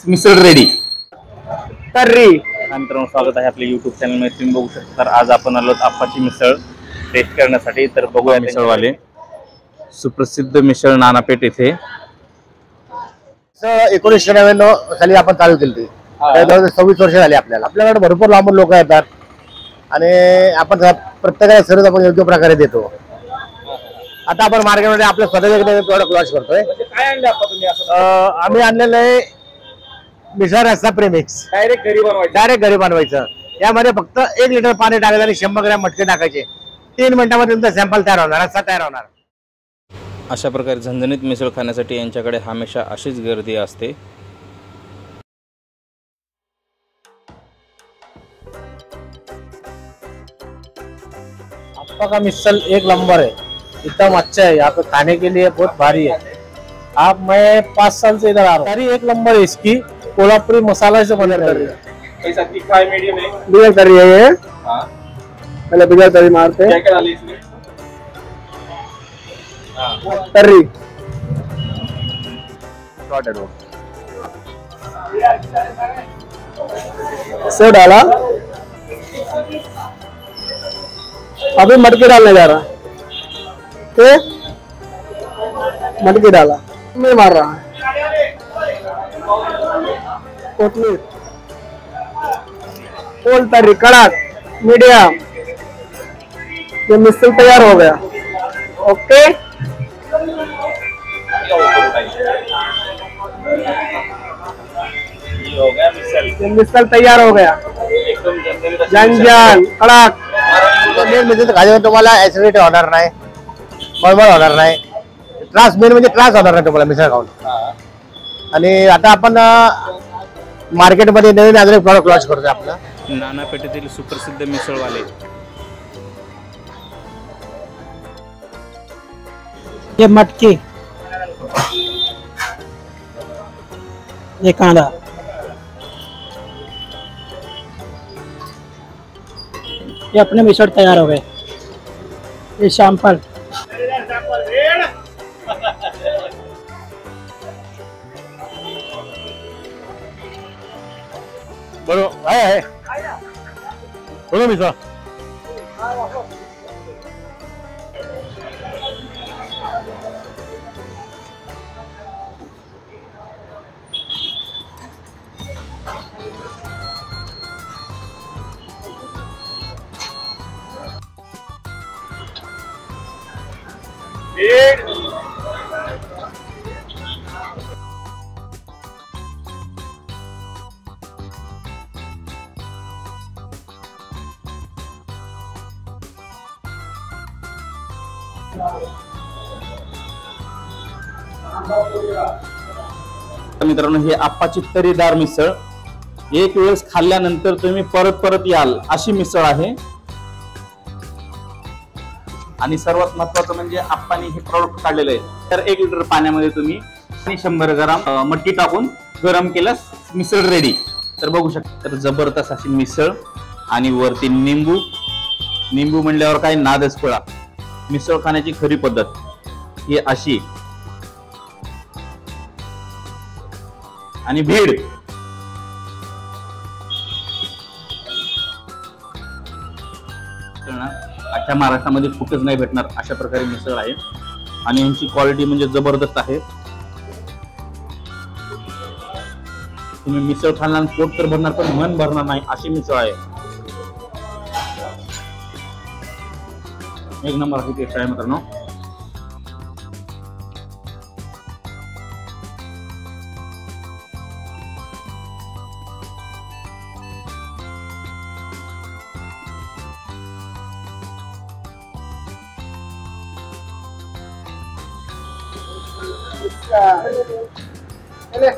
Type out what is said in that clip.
Misal ready. तर्री मित्रांनो, स्वागत आहे आपल्या युट्यूब चॅनल मध्ये. तुम्ही बघू शकता, तर आज आपण आलो आप्पाची मिसळ टेस्ट करण्यासाठी. तर बघूया मिसळवाले. सुप्रसिद्ध मिसळ नानापेठ येथे 1999 साली आपण चालू केली ती. 26 वर्ष झाली आपल्याला. आपल्याकडे भरपूर लांबून लोक येतात आणि आपण प्रत्येकाला सर्विस आपण योग्य प्रकारे देतो. आता आपण मार्केटमध्ये आपल्या स्वतःचे प्रोडक्ट लॉन्च करतोय. आम्ही आणलेलं आहे मिसळ रस्सा प्रेमिक्स. डायरेक्ट घरी बनवायचं. यामध्ये फक्त 1 लिटर पाणी टाकायचं आणि 100 ग्रॅम मटके टाकायचे. 3 मिनिटांमध्ये तुमचा सॅम्पल तयार होणार, रस्सा तयार होणार. अशा प्रकारे झणझणीत मिसळ खाण्यासाठी यांच्याकडे हमेशा अशीच गर्दी असते. आपका का मिसल एक नंबर है, एकदम अच्छा है. यहाँ पे खाने के लिए बहुत भारी है. आप मैं 5 साल से इधर आ रहा हूँ. सारी एक नंबर है. इसकी कोल्हापुरी मसाला से बना कर रही है. बिगर तरी है ये. पहले बिगर तरी मारते. क्या क्या डाली इसमें? तर्री सेव डाला. अभी मटके डालने जा रहा है. मटके डाला. मैं मार रहा है कोथमीर. फुल तर्री कड़क मीडियम. ये मिसल तैयार हो गया. ओके. ये मिसल तैयार हो गया. जंजन कड़क. खाल्यावर तुम्हाला ऍसिडिटी होणार नाही, मळमळ होणार नाही. त्रास मेन म्हणजे त्रास होणार नाही तुम्हाला मिसळ खाऊन. आणि आता आपण मार्केटमध्ये नवीन अजून प्रॉडक्ट लॉन्च करतोय आपला. नानापेठेतील सुप्रसिद्ध मिसळवाले. ये मटकी, ये कांदा, ये अपने मिसळ तैयार हो गए. ये सैंपल. बरोबर आहे. बोलो मिसळ. मित्रांनो, ही आप्पाची तर्रीदार मिसळ. एक वेळेस खाल्ल्यानंतर तुम्ही परत परत याल अशी मिसळ आहे. आणि सर्वात महत्वाचं म्हणजे आप्पानी हे प्रॉडक्ट काढलेलं आहे. तर 1 लिटर पाण्यामध्ये तुम्ही 100 ग्राम मटकी टाकून गरम केल्यास मिसळ रेडी. तर बघू शकता, तर जबरदस्त अशी मिसळ. आणि वरती निंबू. निंबू म्हणल्यावर काही नादच पळा. मिसळ खाण्याची खरी पद्धत ही अशी. आणि भीड. अख्ख्या महाराष्ट्रामध्ये कुठेच नाही भेटणार अशा प्रकारे मिसळ आहे. आणि यांची क्वालिटी म्हणजे जबरदस्त आहे. तुम्ही मिसळ खाणार, पोट तर भरणार पण मन भरणार नाही अशी मिसळ आहे. एक नंबर अशी टेस्ट आहे मित्रांनो. चले.